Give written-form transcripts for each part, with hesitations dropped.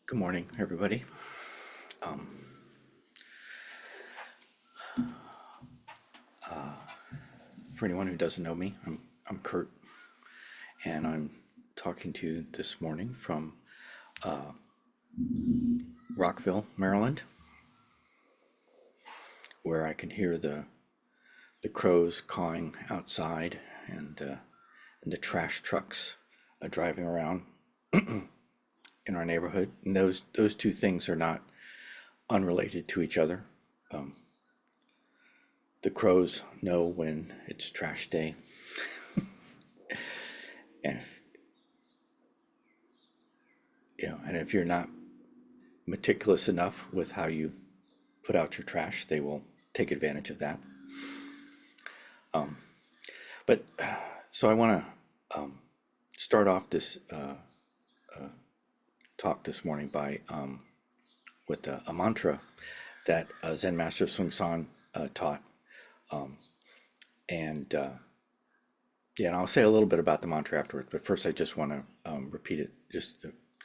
Good morning, everybody. Um, for anyone who doesn't know me, I'm Kurt, and I'm talking to you this morning from Rockville, Maryland, where I can hear the crows cawing outside and the trash trucks driving around in our neighborhood. And those two things are not unrelated to each other. The crows know when it's trash day, and if you're not meticulous enough with how you put out your trash, they will take advantage of that. But so I want to start off this talk this morning by with a mantra that Zen Master Sung San taught, and and I'll say a little bit about the mantra afterwards. But first, I just want to repeat it.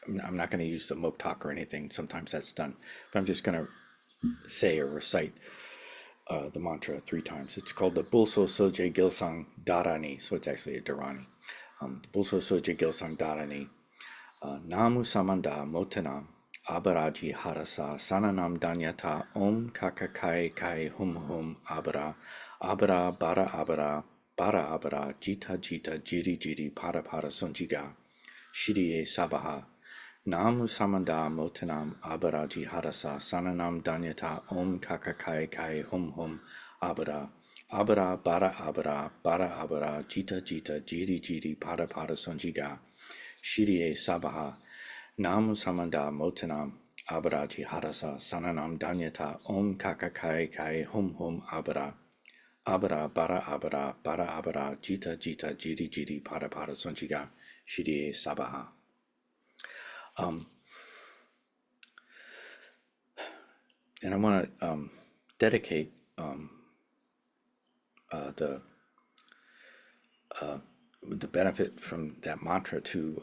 I'm not going to use the mope talk or anything. Sometimes that's done, but I'm just going to say or recite the mantra 3 times. It's called the Bulso Soje Gilsang Dharani, so it's actually a dharani. Bulso Soje Gilsang Dharani. Namu Samanda Motanam Abaraji Harasa Sananam Danyata Om Kakakai Kai Hum Hum Abara Abara Bara Abara Bara Abara Jita Jita Jiri Jiri Para Para Sonjiga Shiriye Sabaha Namu Samanda Motanam Abaraji Harasa Sananam Danyata Om Kakakai Kai Hum Hum Abara Abara Bara Abara Bara Abara Jita Jita Jiri Jiri Para Para Sonjiga Shiriye Sabaha Namu Samanda Motanam Abaraji Harasa Sananam Danyata Om Kakakai Kai Hum Hum Abara Abara Bara Abara Bara Abara Jita Jita Jiri Jiri Para Para Sonjiga Shiriye Sabaha. And I want to dedicate the benefit from that mantra to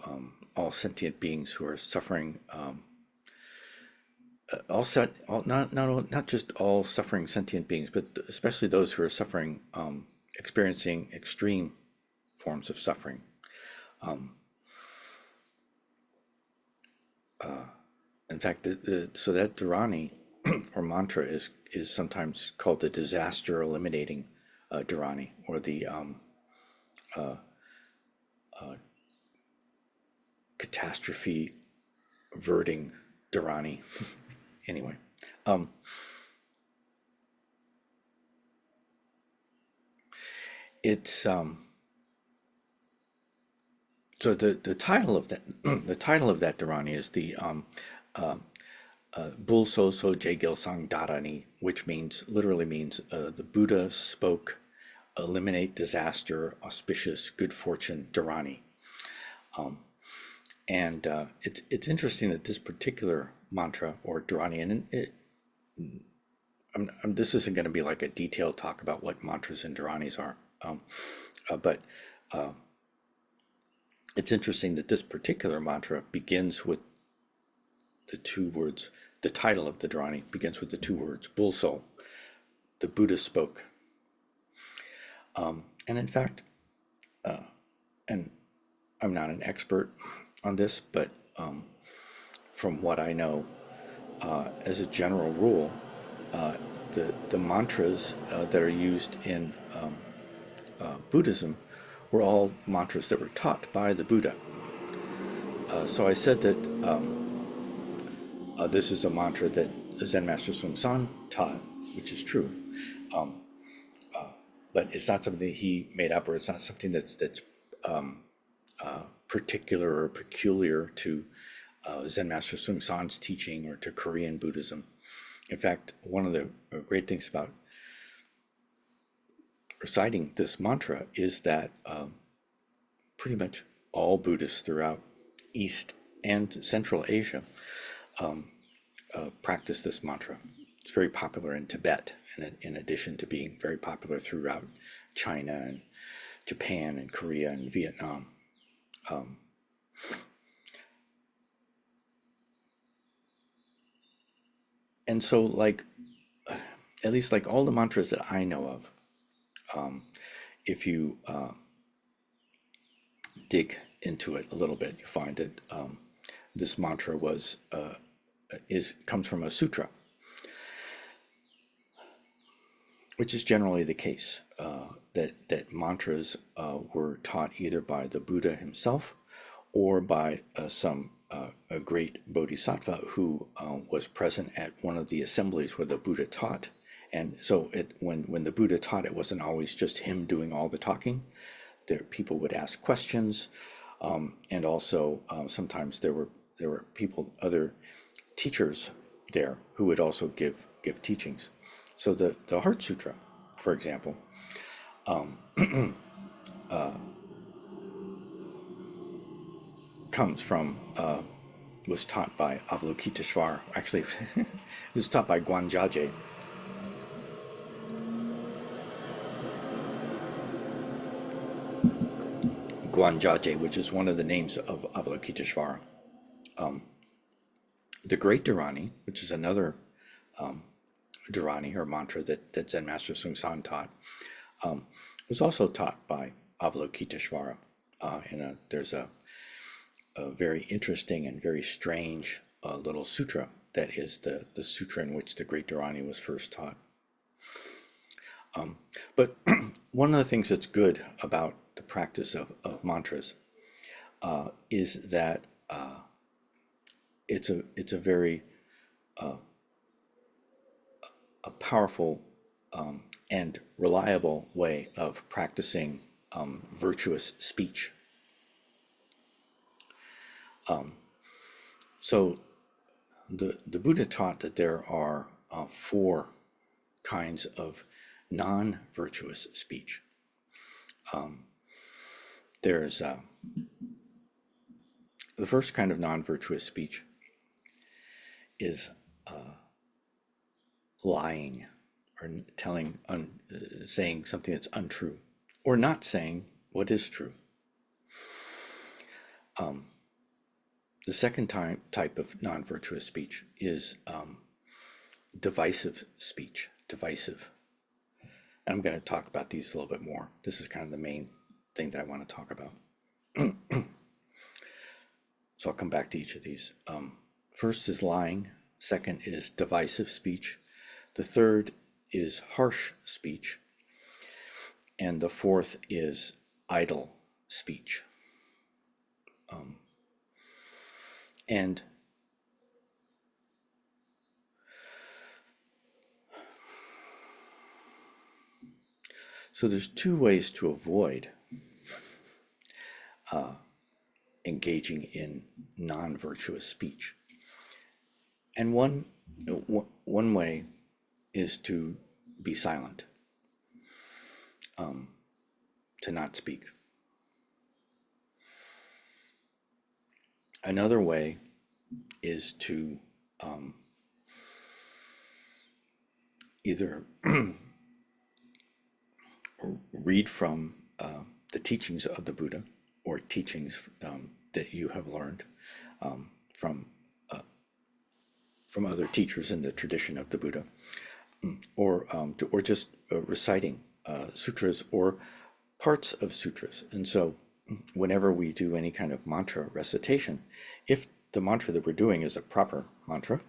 all sentient beings who are suffering. Not just all suffering sentient beings, but especially those who are suffering, experiencing extreme forms of suffering. In fact, so that dharani or mantra is sometimes called the disaster eliminating dharani, or the catastrophe averting dharani. Anyway, it's so the title of that the title of that dharani is the Bulso Soje Gilsang Dharani, which literally means the Buddha spoke, eliminate disaster, auspicious, good fortune, dharani. And it's interesting that this particular mantra or dharani, and this isn't going to be like a detailed talk about what mantras and dharanis are, but it's interesting that this particular mantra begins with the 2 words. The title of the dharani begins with the 2 words, Bulso, the Buddha spoke. And in fact, and I'm not an expert on this, but from what I know, as a general rule, the mantras that are used in Buddhism were all mantras that were taught by the Buddha. So I said that this is a mantra that Zen Master Sung San taught, which is true. But it's not something that he made up, or it's not something that's particular or peculiar to Zen Master Sung San's teaching or to Korean Buddhism. In fact, one of the great things about reciting this mantra is that pretty much all Buddhists throughout East and Central Asia practice this mantra. It's very popular in Tibet, in addition to being very popular throughout China and Japan and Korea and Vietnam. and so like at least like all the mantras that I know of, if you dig into it a little bit, you find that this mantra comes from a sutra, which is generally the case. That mantras were taught either by the Buddha himself or by a great bodhisattva who was present at one of the assemblies where the Buddha taught. And so when the Buddha taught, it wasn't always just him doing all the talking. People would ask questions, and also sometimes there were people, other teachers there who would also give teachings. So the Heart Sutra, for example, was taught by Avalokiteshvara. Actually, it was taught by Guanjaje. Guanjaje, which is one of the names of Avalokiteshvara. The Great Dharani, which is another dharani or mantra that Zen Master Sung San taught, was also taught by Avalokiteshvara. There's a very interesting and very strange little sutra that is the sutra in which the Great Dharani was first taught. But one of the things that's good about the practice of mantras is that it's a very a powerful and reliable way of practicing virtuous speech. So the Buddha taught that there are 4 kinds of non-virtuous speech. There's the first kind of non-virtuous speech is lying, or saying something that's untrue, or not saying what is true. The second type of non-virtuous speech is divisive speech. Divisive. And I'm going to talk about these a little bit more. This is kind of the main thing that I want to talk about. So I'll come back to each of these. First is lying. Second is divisive speech. The third is harsh speech. And the fourth is idle speech. And so there's 2 ways to avoid engaging in non-virtuous speech. And one way is to be silent, to not speak. Another way is to either read from the teachings of the Buddha, or teachings that you have learned from other teachers in the tradition of the Buddha, or just reciting sutras or parts of sutras. And so whenever we do any kind of mantra recitation, if the mantra that we're doing is a proper mantra,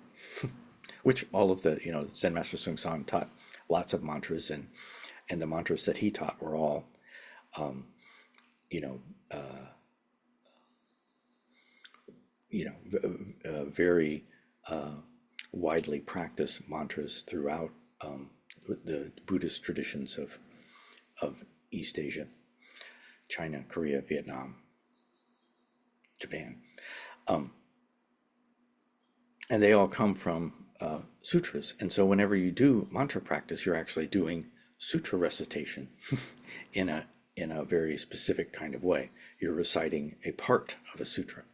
which all of the Zen Master Sung San taught lots of mantras, and the mantras that he taught were all very widely practiced mantras throughout the Buddhist traditions of East Asia, China, Korea, Vietnam, Japan. And they all come from sutras. And so whenever you do mantra practice, you're actually doing sutra recitation in a very specific kind of way. You're reciting a part of a sutra.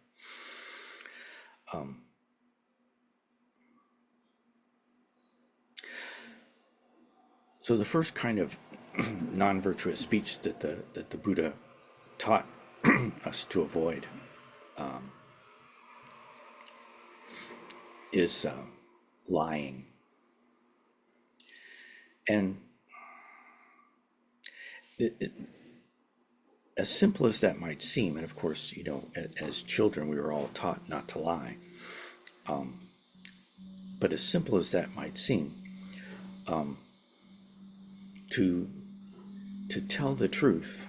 So the first kind of non-virtuous speech that the Buddha taught us to avoid is lying. And as simple as that might seem, and of course, as children, we were all taught not to lie. But as simple as that might seem, to tell the truth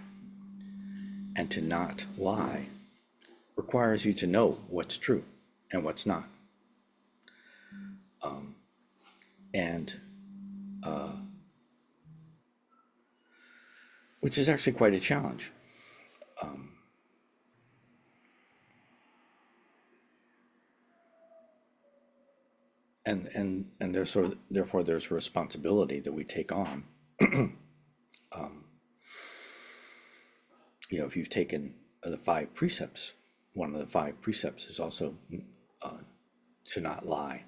and to not lie requires you to know what's true and what's not. And which is actually quite a challenge. And therefore there's a responsibility that we take on. If you've taken the 5 precepts, one of the 5 precepts is also to not lie.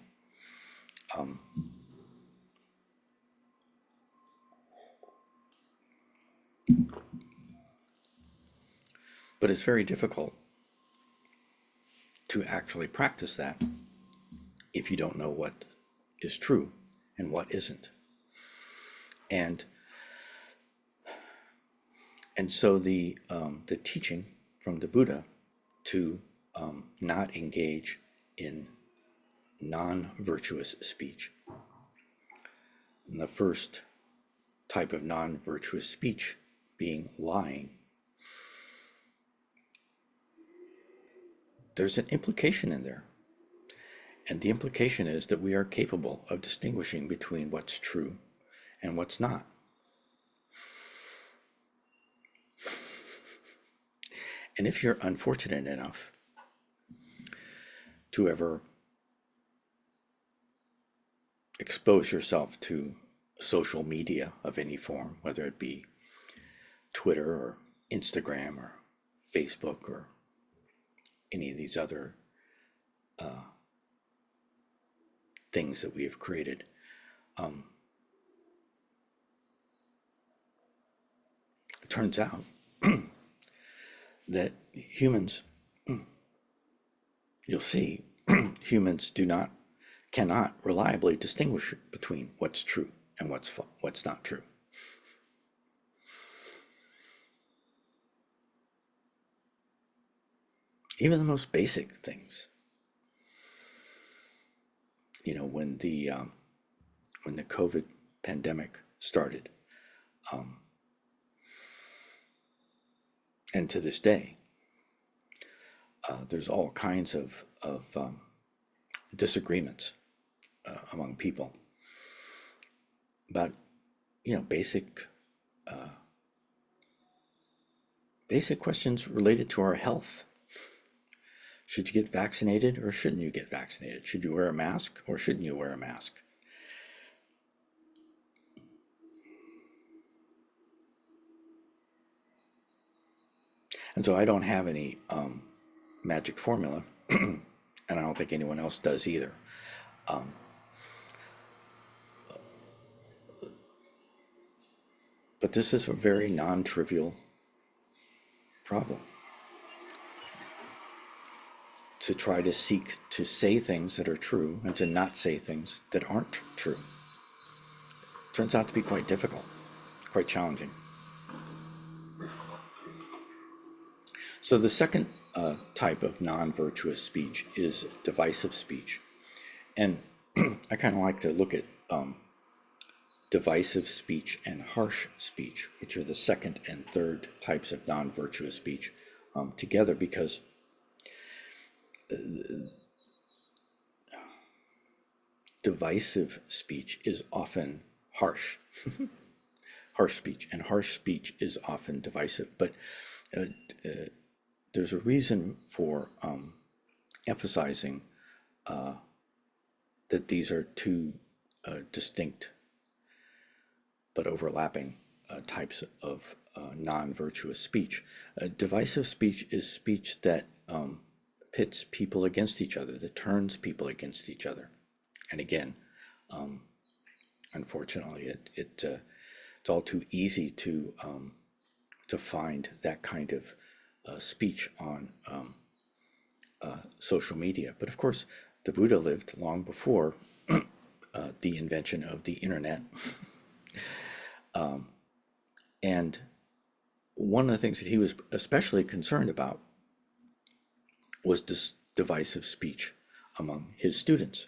But it's very difficult to actually practice that if you don't know what is true and what isn't. And so the teaching from the Buddha to not engage in non-virtuous speech. And the first type of non-virtuous speech being lying. There's an implication in there. And the implication is that we are capable of distinguishing between what's true and what's not. And if you're unfortunate enough to ever expose yourself to social media of any form, whether it be Twitter or Instagram or Facebook or any of these other things that we have created, it turns out that humans, you'll see, humans cannot reliably distinguish between what's true and what's not true. Even the most basic things. When the COVID pandemic started, and to this day, there's all kinds of disagreements among people about basic questions related to our health. Should you get vaccinated or shouldn't you get vaccinated? Should you wear a mask or shouldn't you wear a mask? And so I don't have any magic formula, and I don't think anyone else does either. But this is a very non-trivial problem. To try to seek to say things that are true and to not say things that aren't true. Turns out to be quite difficult, quite challenging. So the second type of non-virtuous speech is divisive speech. And I kind of like to look at divisive speech and harsh speech, which are the second and third types of non-virtuous speech, together, because divisive speech is often harsh. Harsh speech, and harsh speech is often divisive. But there's a reason for emphasizing that these are two distinct but overlapping types of non-virtuous speech. Divisive speech is speech that pits people against each other, that turns people against each other. And again, unfortunately, it's all too easy to find that kind of speech on social media. But of course, the Buddha lived long before the invention of the internet And one of the things that he was especially concerned about was this divisive speech among his students.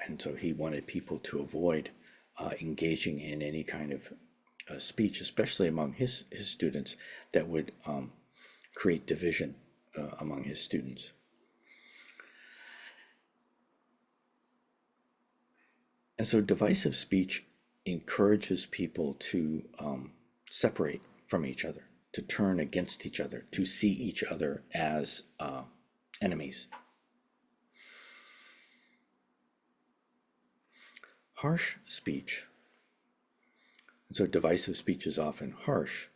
And so he wanted people to avoid engaging in any kind of speech, especially among his students, that would create division among his students. And so divisive speech encourages people to separate from each other, to turn against each other, to see each other as enemies. Harsh speech, so divisive speech is often harsh,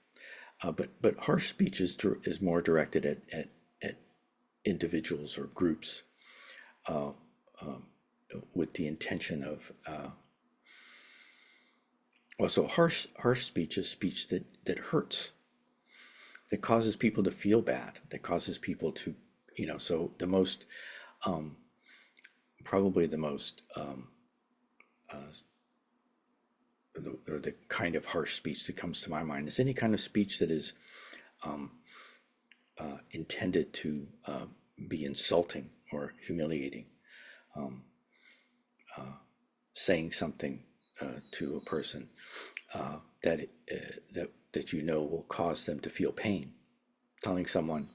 but harsh speech is more directed at individuals or groups with the intention of also harsh speech is speech that hurts, that causes people to feel bad, that causes people to, so the most probably the most the kind of harsh speech that comes to my mind is any kind of speech that is intended to be insulting or humiliating. Saying something to a person that will cause them to feel pain. Telling someone,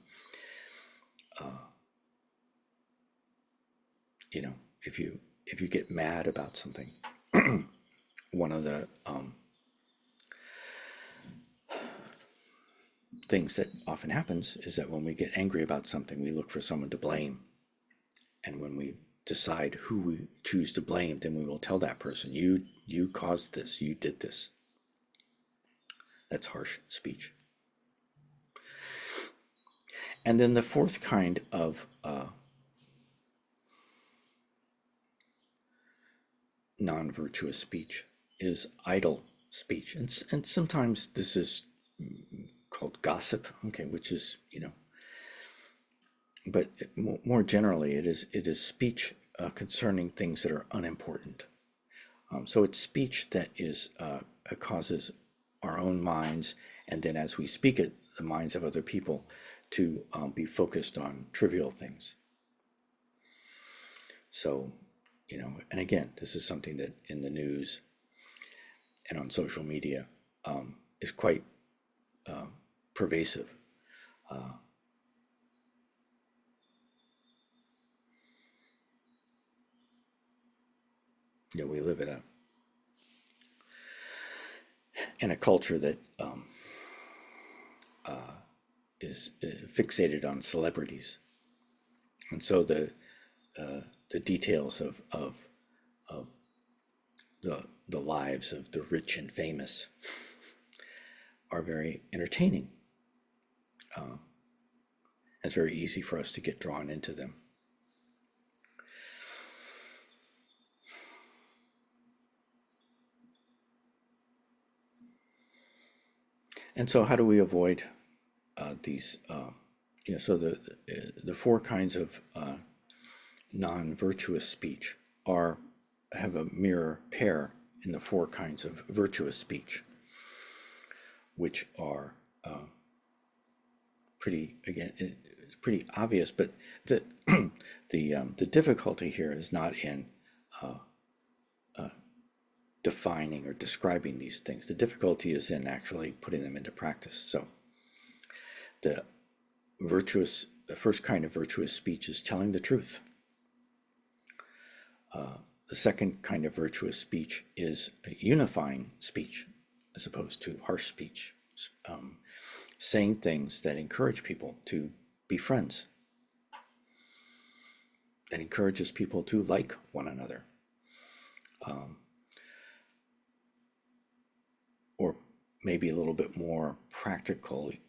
if you get mad about something, one of the things that often happens is that when we get angry about something, we look for someone to blame. And when we decide who we choose to blame, then we will tell that person, you caused this, you did this. That's harsh speech. And then the fourth kind of non-virtuous speech is idle speech. And sometimes this is called gossip, okay, which is, but more generally, it is speech concerning things that are unimportant. So it's speech that is causes our own minds, and then as we speak it, the minds of other people, to be focused on trivial things. So, and again, this is something that in the news and on social media is quite pervasive. We live in a culture that is fixated on celebrities, and so the details of the lives of the rich and famous are very entertaining. It's very easy for us to get drawn into them. And so how do we avoid these, so the four kinds of non-virtuous speech have a mirror pair in the four kinds of virtuous speech, which are it's pretty obvious, but the difficulty here is not in defining or describing these things. The difficulty is in actually putting them into practice. So the first kind of virtuous speech is telling the truth. The second kind of virtuous speech is a unifying speech, as opposed to harsh speech, saying things that encourage people to be friends, that encourages people to like one another, or maybe a little bit more practically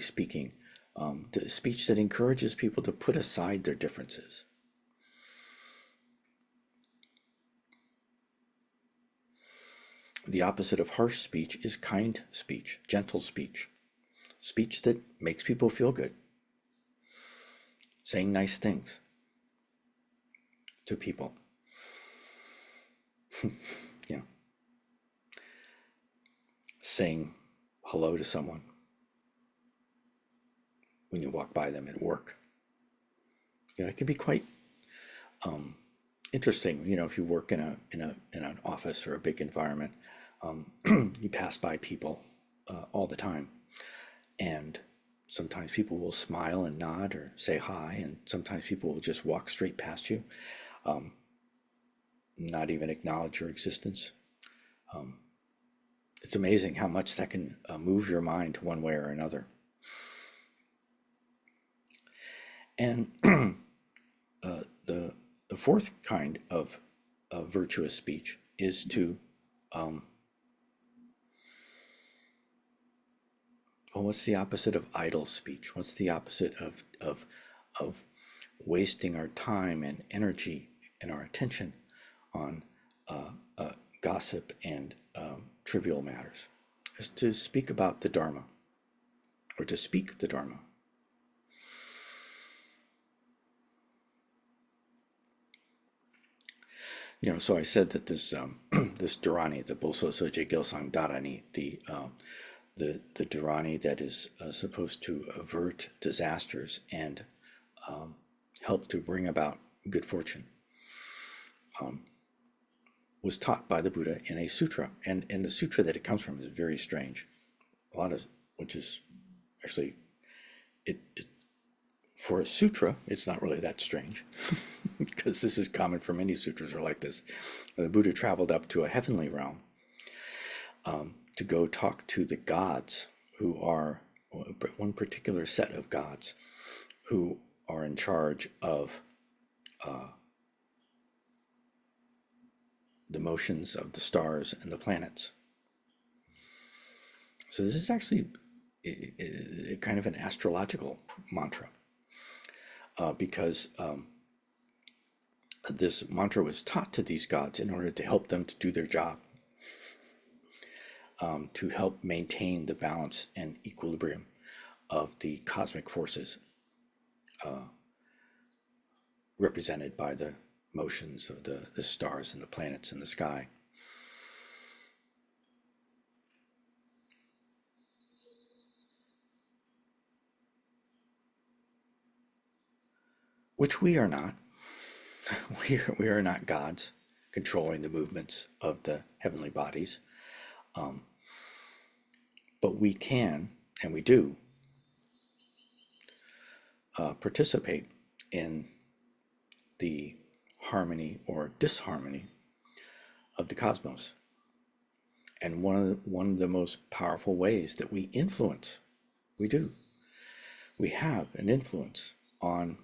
speaking, the speech that encourages people to put aside their differences. The opposite of harsh speech is kind speech, gentle speech, speech that makes people feel good, saying nice things. to people. You know, saying hello to someone when you walk by them at work. You know, it can be quite interesting. You know, if you work in an office or a big environment, you pass by people all the time, and sometimes people will smile and nod or say hi, and sometimes people will just walk straight past you, not even acknowledge your existence. It's amazing how much that can move your mind one way or another. And the fourth kind of virtuous speech is to, well, what's the opposite of idle speech? What's the opposite of wasting our time and energy and our attention on gossip and trivial matters? Is to speak about the dharma, or to speak the dharma. You know, so I said that this this dharani, the p'gyaltsang dharani, the dharani that is supposed to avert disasters and help to bring about good fortune, was taught by the Buddha in a sutra, and the sutra that it comes from is very strange. A lot of which is actually it for a sutra, it's not really that strange, because this is common for many sutras are like this. The Buddha traveled up to a heavenly realm to go talk to the gods, who are one particular set of gods who are in charge of the motions of the stars and the planets. So this is actually a kind of an astrological mantra, because this mantra was taught to these gods in order to help them to do their job, to help maintain the balance and equilibrium of the cosmic forces represented by the motions of the stars and the planets in the sky. Which we are not. We are not gods controlling the movements of the heavenly bodies. But we can, and we do, participate in the harmony or disharmony of the cosmos. And one of the most powerful ways that we influence, we have an influence on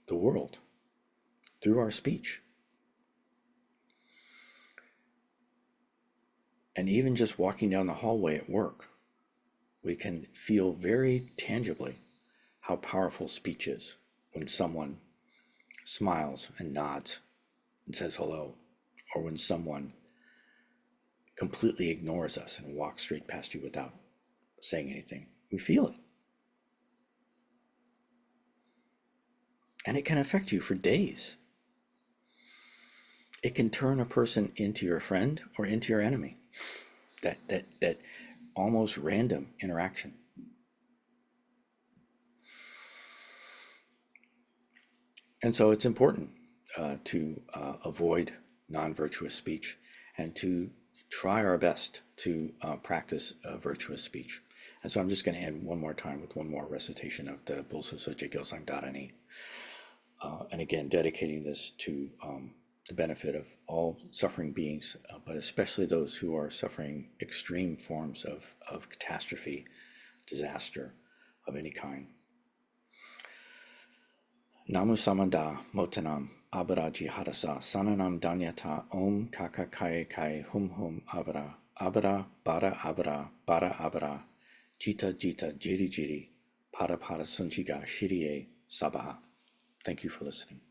the world through our speech. And even just walking down the hallway at work, we can feel very tangibly how powerful speech is when someone smiles and nods and says hello, or when someone completely ignores us and walks straight past you without saying anything. We feel it. And it can affect you for days. It can turn a person into your friend or into your enemy. That almost random interaction. And so it's important to avoid non-virtuous speech and to try our best to practice virtuous speech. And so I'm just going to end one more time with one more recitation of the p'gyaltsang dharani. And again, dedicating this to the benefit of all suffering beings, but especially those who are suffering extreme forms of catastrophe, disaster of any kind. Namu samanda motanam abaraji harasa sananam danyata om kakakai kai hum hum abara abara bara abara jita jita jiri jiri para para sunchiga shirie sabaha. Thank you for listening.